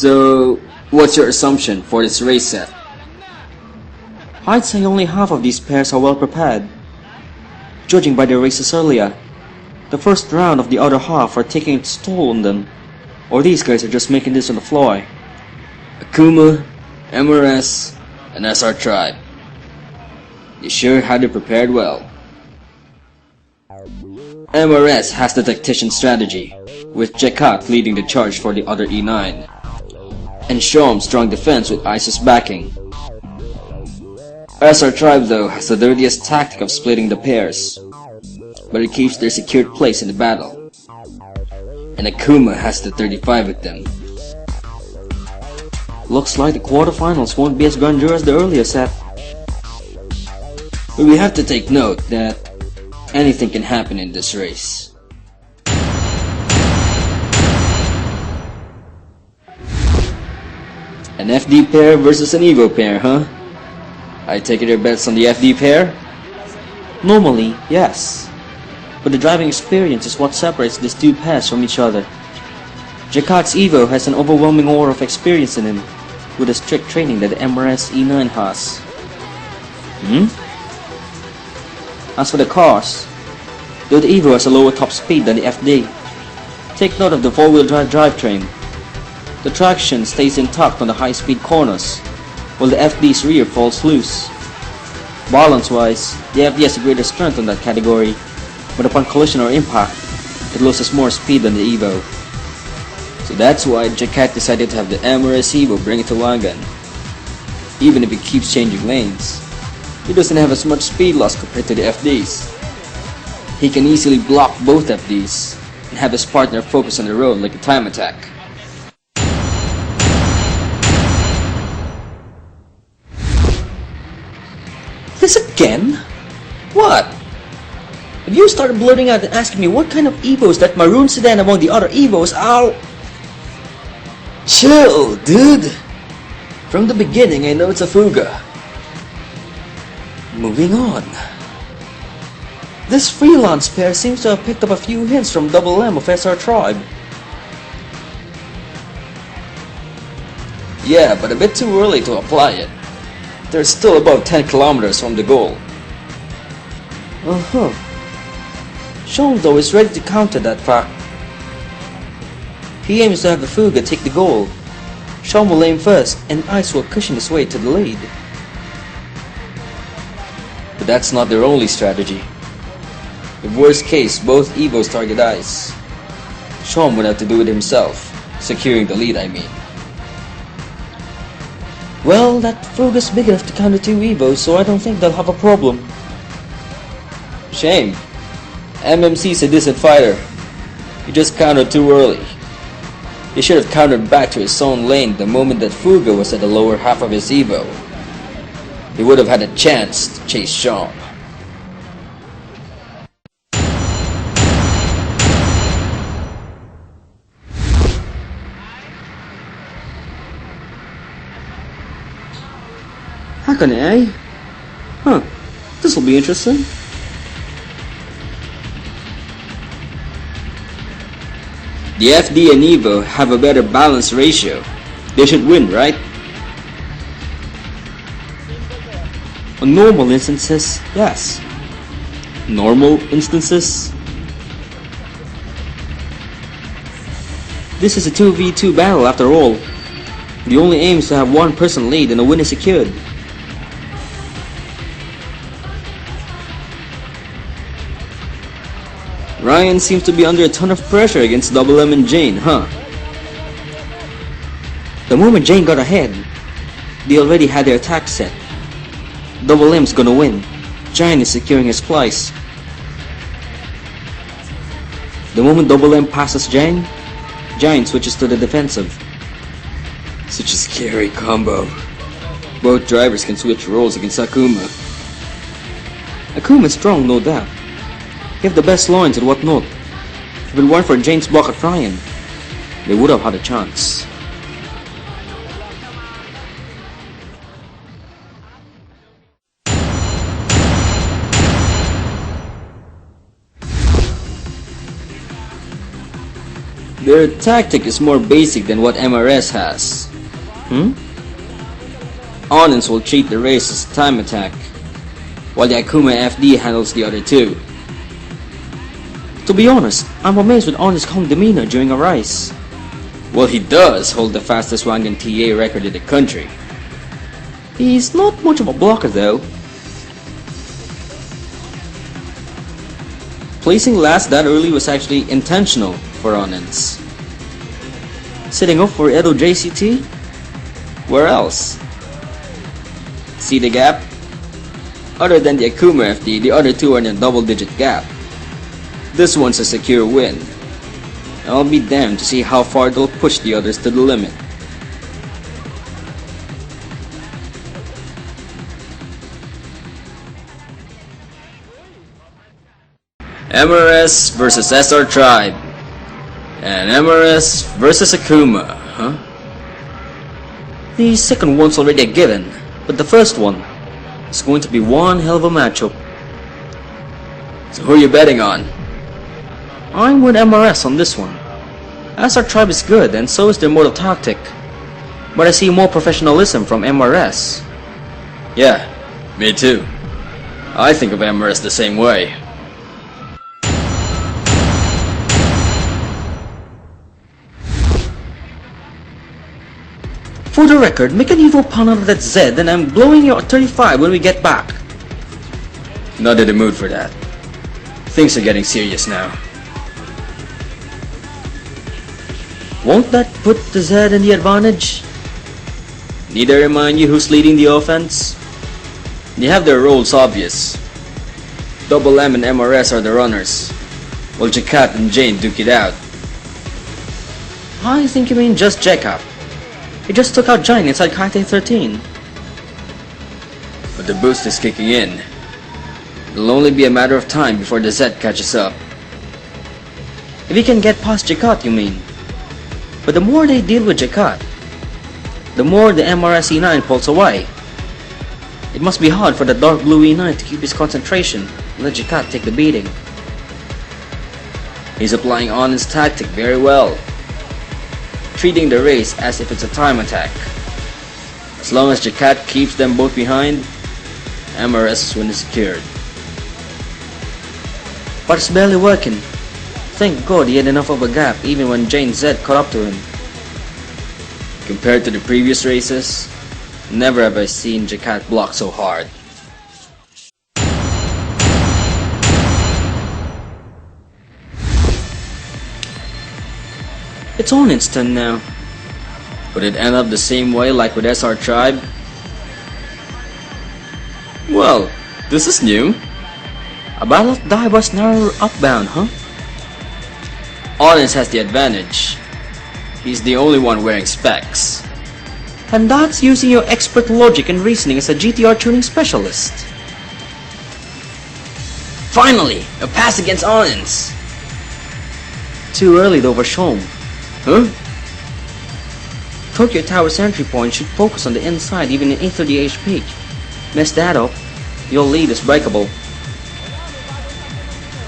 So, what's your assumption for this race set? I'd say only half of these pairs are well prepared. Judging by their races earlier, the first round of the other half are taking its toll on them, or these guys are just making this on the fly. Akuma, MRS, and SR Tribe. You sure had it prepared well. MRS has the tactician strategy, with Jekat leading the charge for the other E9, and Shom's strong defense with Aiza's backing. SR Tribe though has the dirtiest tactic of splitting the pairs, but it keeps their secured place in the battle. And Akuma has the 35 with them. Looks like the quarterfinals won't be as grandeur as the earlier set. But we have to take note that anything can happen in this race. An FD pair versus an Evo pair, huh? I take it your bets on the FD pair? Normally, yes. But the driving experience is what separates these two pairs from each other. Jakat's Evo has an overwhelming aura of experience in him, with the strict training that the MRS E9 has. As for the cars, though the Evo has a lower top speed than the FD, take note of the four-wheel drive drivetrain. The traction stays intact on the high-speed corners, while the FD's rear falls loose. Balance-wise, the FD has a greater strength on that category, but upon collision or impact, it loses more speed than the Evo. So that's why Jakat decided to have the MRS Evo bring it to Wangan. Even if he keeps changing lanes, he doesn't have as much speed loss compared to the FDs. He can easily block both FDs and have his partner focus on the road like a time attack. This again? What? If you started blurting out and asking me what kind of Evo is that maroon sedan among the other Evos, I'll... Chill, dude! From the beginning I know it's a Fuga. Moving on. This freelance pair seems to have picked up a few hints from WM of SR Tribe. Yeah, but a bit too early to apply it. They're still about 10 kilometers from the goal. Sean though is ready to counter that fact. He aims to have the Fuga take the goal. Sean will aim first and Ice will cushion his way to the lead. But that's not their only strategy. If worst case, both Evos target Ice, Sean would have to do it himself, securing the lead I mean. Well, that Fuga's big enough to counter two Evos, so I don't think they'll have a problem. Shame. MMC's a decent fighter. He just countered too early. He should have countered back to his own lane the moment that Fuga was at the lower half of his Evo. He would have had a chance to chase Sean. Hakone, eh? Huh. This'll be interesting. The FD and Evo have a better balance ratio. They should win, right? On normal instances, yes. Normal instances? This is a 2v2 battle after all. The only aim is to have one person lead and a win is secured. Ryan seems to be under a ton of pressure against WM and Jane, huh? The moment Jane got ahead, they already had their attack set. WM's gonna win. Jane is securing his place. The moment WM passes Jane, Jane switches to the defensive. Such a scary combo. Both drivers can switch roles against Akuma. Akuma's strong, no doubt. He have the best lines and whatnot. If it weren't for Jane's block at Ryan, they would have had a chance. Their tactic is more basic than what MRS has. Onins will treat the race as a time attack, while the Akuma FD handles the other two. To be honest, I'm amazed with Onins' calm demeanor during a race. Well, he does hold the fastest Wangan TA record in the country. He's not much of a blocker though. Placing last that early was actually intentional for Onins. Sitting up for Edo JCT? Where else? See the gap? Other than the Akuma FD, the other two are in a double-digit gap. This one's a secure win. I'll be damned to see how far they'll push the others to the limit. MRS versus SR Tribe. And MRS versus Akuma, huh? The second one's already a given, but the first one is going to be one hell of a matchup. So who are you betting on? I'm with MRS on this one. SR Tribe is good and so is their mortal tactic, but I see more professionalism from MRS. Yeah, me too. I think of MRS the same way. For the record, make an evil pun out of that Z and I'm blowing you at 35 when we get back. Not in the mood for that. Things are getting serious now. Won't that put the Z in the advantage? Need I remind you who's leading the offense? They have their roles obvious. Double M and MRS are the runners, while Jakat and Jane duke it out. I think you mean just Jacob. He just took out Giant inside Kite 13. But the boost is kicking in. It'll only be a matter of time before the Z catches up. If he can get past Jakat, you mean? But the more they deal with Jakat, the more the MRS E9 pulls away. It must be hard for the dark blue E9 to keep his concentration and let Jakat take the beating. He's applying on his tactic very well, treating the race as if it's a time attack. As long as Jakat keeps them both behind, MRS's win is secured. But it's barely working. Thank God he had enough of a gap even when Jane Z caught up to him. Compared to the previous races, never have I seen Jakat block so hard. It's on its turn now. Would it end up the same way like with SR Tribe? Well, this is new. A battle of divers narrow upbound, huh? Onins has the advantage. He's the only one wearing specs. And that's using your expert logic and reasoning as a GTR tuning specialist. Finally! A pass against Onins! Too early though for Shom. Huh? Tokyo Tower's entry point should focus on the inside even in 830 HP. Mess that up, your lead is breakable.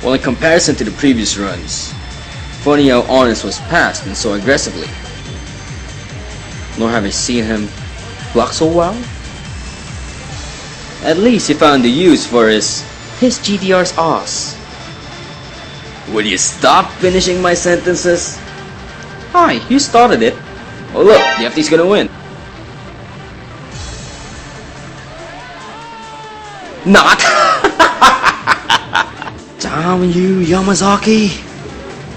Well, in comparison to the previous runs, funny how Onins was passed and so aggressively. Nor have I seen him block so well. At least he found the use for his GTR's ass. Will you stop finishing my sentences? Hi, you started it. Oh look, the FD's gonna win. Not! Damn you, Yamazaki!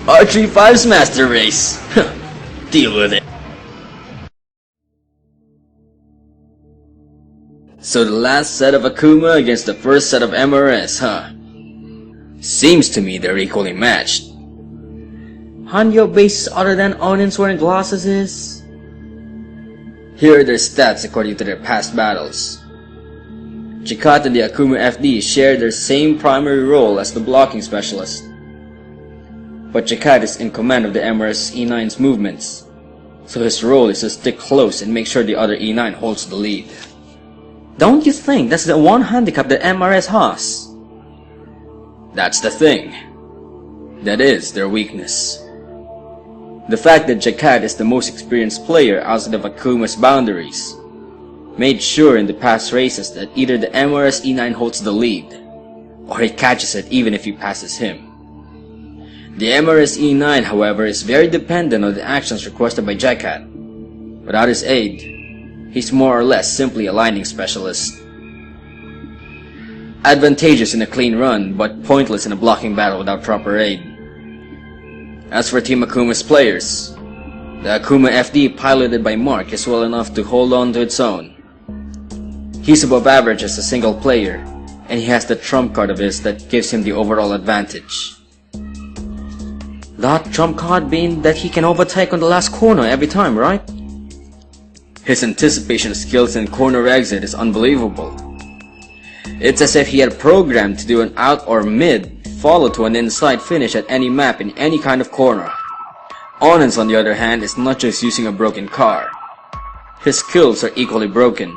R35's master race. Deal with it. So the last set of Akuma against the first set of MRS, huh? Seems to me they're equally matched. Hanyo bases other than Onins wearing glasses is... Here are their stats according to their past battles. Jakat and the Akuma FD share their same primary role as the blocking specialist. But Jakat is in command of the MRS E9's movements, so his role is to stick close and make sure the other E9 holds the lead. Don't you think that's the one handicap that MRS has? That's the thing. That is their weakness. The fact that Jakat is the most experienced player outside of Akuma's boundaries made sure in the past races that either the MRS E9 holds the lead, or he catches it even if he passes him. The MRS E9, however, is very dependent on the actions requested by Jakat. Without his aid, he's more or less simply a lining specialist. Advantageous in a clean run, but pointless in a blocking battle without proper aid. As for Team Akuma's players, the Akuma FD piloted by Mark is well enough to hold on to its own. He's above average as a single player, and he has the trump card of his that gives him the overall advantage. That trump card being that he can overtake on the last corner every time, right? His anticipation skills in corner exit is unbelievable. It's as if he had programmed to do an out or mid, follow to an inside finish at any map in any kind of corner. Onen's, on the other hand, is not just using a broken car. His skills are equally broken.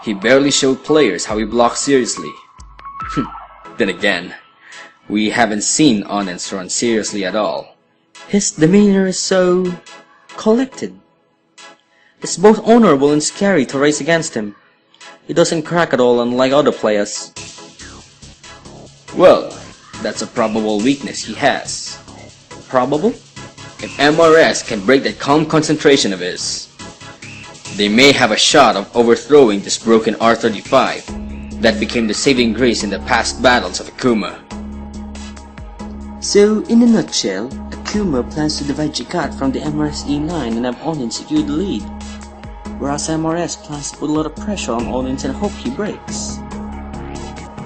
He barely showed players how he blocks seriously. Then again, we haven't seen Onen's run seriously at all. His demeanor is so collected. It's both honorable and scary to race against him. He doesn't crack at all, unlike other players. Well, that's a probable weakness he has. Probable? If MRS can break that calm concentration of his, they may have a shot of overthrowing this broken R35 that became the saving grace in the past battles of Akuma. So, in a nutshell, Akuma plans to divide Jakat from the MRS E9 and have Onin secure the lead, whereas MRS plans to put a lot of pressure on Onin and hope he breaks.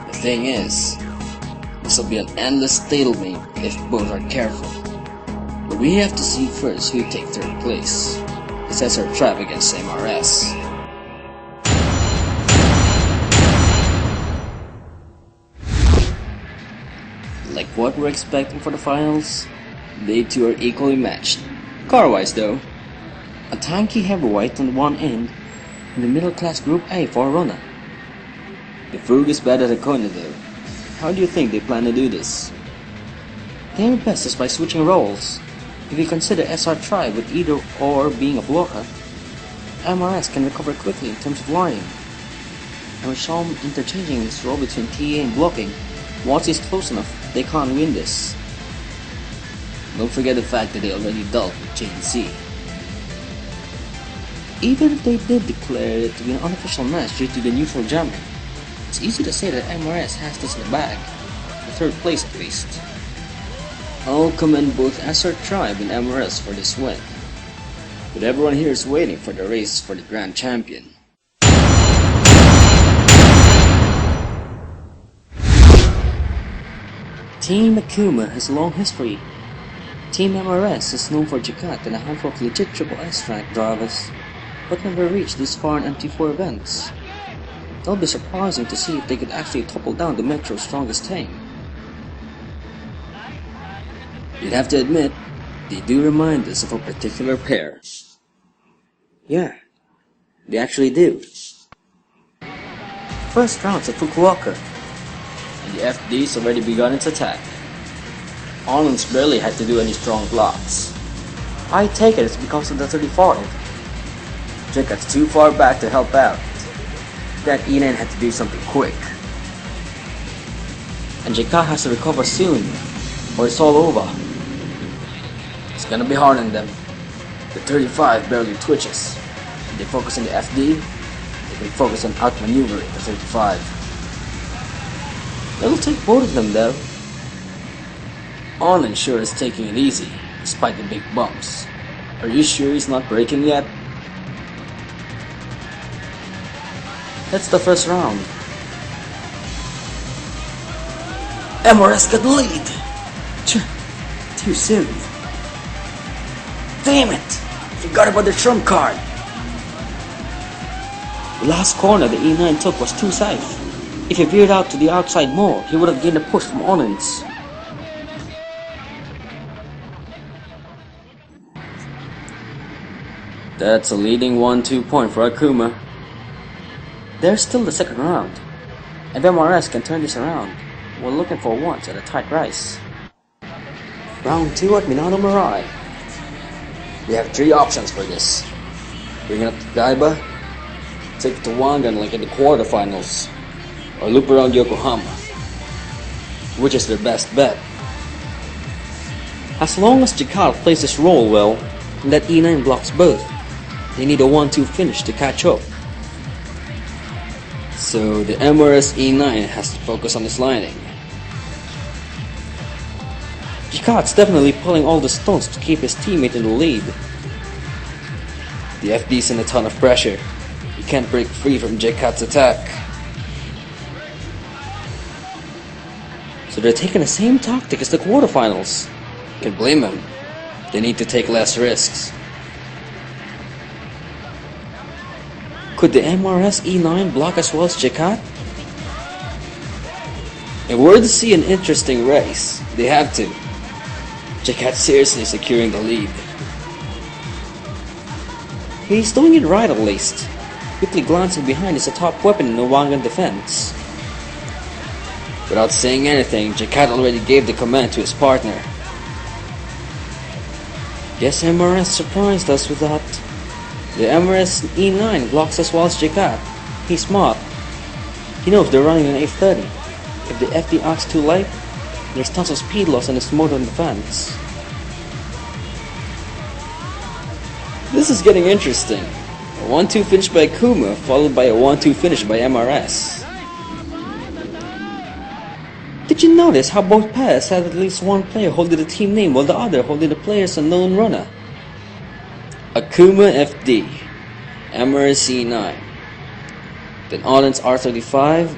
The thing is, this will be an endless stalemate if both are careful. But we have to see first who take third place. This is our trap against MRS. Like what we're expecting for the finals, they two are equally matched. Car-wise though, a tanky heavyweight on one end, and the middle-class Group A for a runner. The Fug is better than Kona though. How do you think they plan to do this? Their best is by switching roles. If you consider SR Tribe with either or being a blocker, MRS can recover quickly in terms of lining. And with Shawn interchanging his role between TA and blocking, once he's close enough, they can't win this. Don't forget the fact that they already dealt with JNC. Even if they did declare it to be an unofficial match due to the neutral jamming, it's easy to say that MRS has this in the bag, the third place at least. I'll commend both SR Tribe and MRS for this win, but everyone here is waiting for the race for the Grand Champion. Team Akuma has a long history. Team MRS is known for Jakat and a handful of legit Triple S rank drivers, but never reached this far in MT4 events. It'll be surprising to see if they could actually topple down the Metro's strongest team. You'd have to admit, they do remind us of a particular pair. Yeah, they actually do. First round's at Fukuoka, and the FD's already begun its attack. Onlin's barely had to do any strong blocks. I take it it's because of the 35. Jakat's too far back to help out. That E9 had to do something quick. And Jakat has to recover soon, or it's all over. It's gonna be hard on them. The 35 barely twitches. If they focus on the FD, they can focus on outmaneuvering the 35. It'll take both of them though. Onin sure is taking it easy, despite the big bumps. Are you sure he's not breaking yet? That's the first round. MRS got the lead! Too soon. Damn it! Forgot about the trump card! The last corner the E9 took was too safe. If he veered out to the outside more, he would have gained a push from Onin's. That's a leading 1-2 point for Akuma. There's still the second round. If MRS can turn this around, we're looking for once at a tight race. Round 2 at Minado Mirai. They have three options for this. Bring it up to Daiba, take it to Wangan like in the quarterfinals, or loop around Yokohama. Which is their best bet? As long as Jakarta plays his role well, and that E9 blocks both, they need a 1-2 finish to catch up. So the MRS E9 has to focus on his lining. Jakarta's definitely pulling all the stones to keep his teammate in the lead. The FD's in a ton of pressure. He can't break free from Jakarta's attack. So they're taking the same tactic as the quarterfinals. Can blame him. They need to take less risks. Could the MRS E9 block as well as Jakarta? If we're to see an interesting race, they have to. Jakarta seriously securing the lead. He's doing it right at least. Quickly glancing behind is a top weapon in the Wangan defense. Without saying anything, Jakarta already gave the command to his partner. Guess MRS surprised us with that. The MRS E9 blocks as well as Jakarta. He's smart. He knows they're running an 830. If the FD acts too late, there's tons of speed loss and it's more on defense. This is getting interesting. A 1-2 finish by Akuma, followed by a 1-2 finish by MRS. Did you notice how both pairs had at least one player holding the team name while the other holding the player's unknown runner? Akuma FD, MRS E9, then Allen's R35,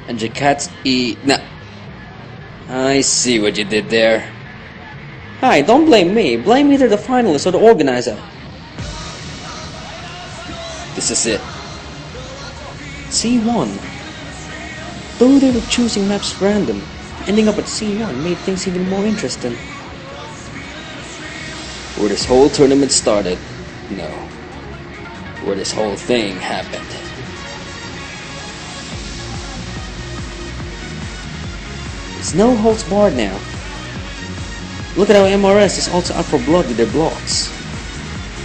and Jakarta's E... Nah, I see what you did there. Hi, don't blame me. Blame either the finalist or the organizer. This is it. C1. Though they were choosing maps random, ending up at C1 made things even more interesting. Where this whole tournament started, no. Where this whole thing happened. It's no holds barred now. Look at how MRS is also out for blood with their blocks.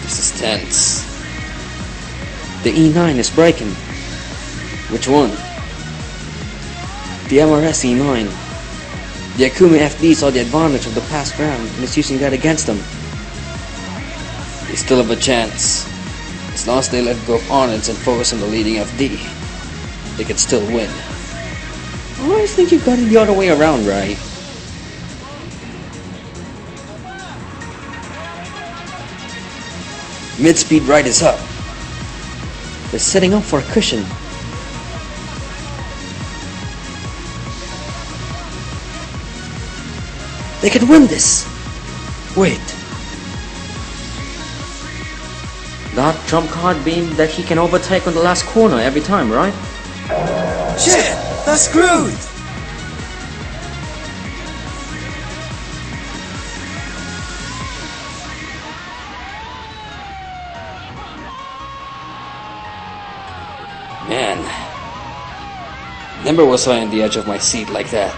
This is tense. The E9 is breaking. Which one? The MRS E9. The Akuma FD saw the advantage of the past round and is using that against them. They still have a chance. As long as they let go of Honors and focus on the leading FD, they can still win. I think you got it the other way around, right? Mid-speed right is up. They're setting up for a cushion. They can win this! Wait. That trump card being that he can overtake on the last corner every time, right? Shit! They're screwed! Man, never was I on the edge of my seat like that.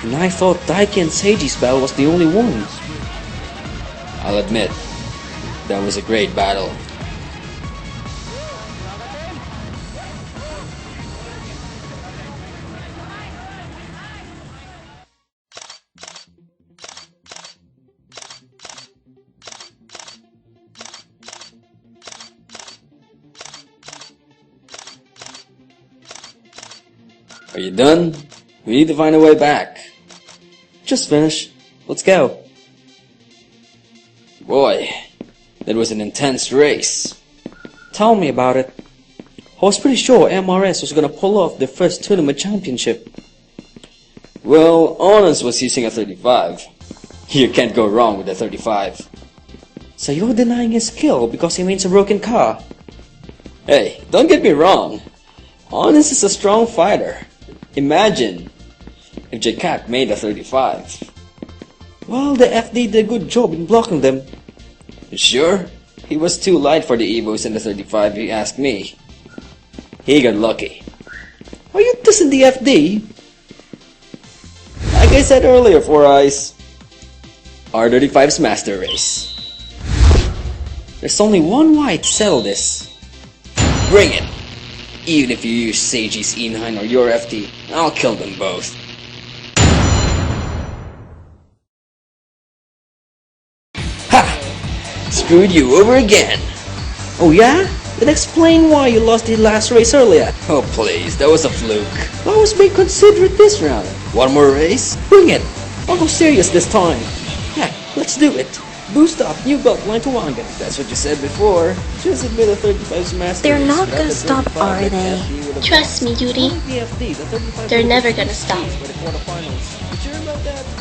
And I thought Daiki and Seiji's battle was the only one. I'll admit, that was a great battle. Are you done? We need to find a way back. Just finished. Let's go. Boy, that was an intense race. Tell me about it. I was pretty sure MRS was gonna pull off their first tournament championship. Well, Honors was using a 35. You can't go wrong with a 35. So you're denying his skill because he means a broken car? Hey, don't get me wrong. Honors is a strong fighter. Imagine if Jakarta made a 35. Well, the FD did a good job in blocking them. Sure, he was too light for the Evos in the 35 if you ask me. He got lucky. Are you dissing the FD? Like I said earlier, Four Eyes, R35's Master Race. There's only one way to settle this. Bring it! Even if you use Seiji's E9 or your FT, I'll kill them both. Ha! Screwed you over again! Oh yeah? Then explain why you lost the last race earlier. Oh please, that was a fluke. I was being considerate this round. One more race? Bring it! I'll go serious this time. Heck, let's do it. Boost up, new belt line to Wangan. That's what you said before. Just admit a 35's Master They're Race not without gonna the stop, 35 are like they? FD would have Trust me, Yuri. The FD, the 35 They're never gonna stop. by the quarterfinals. You sure about that?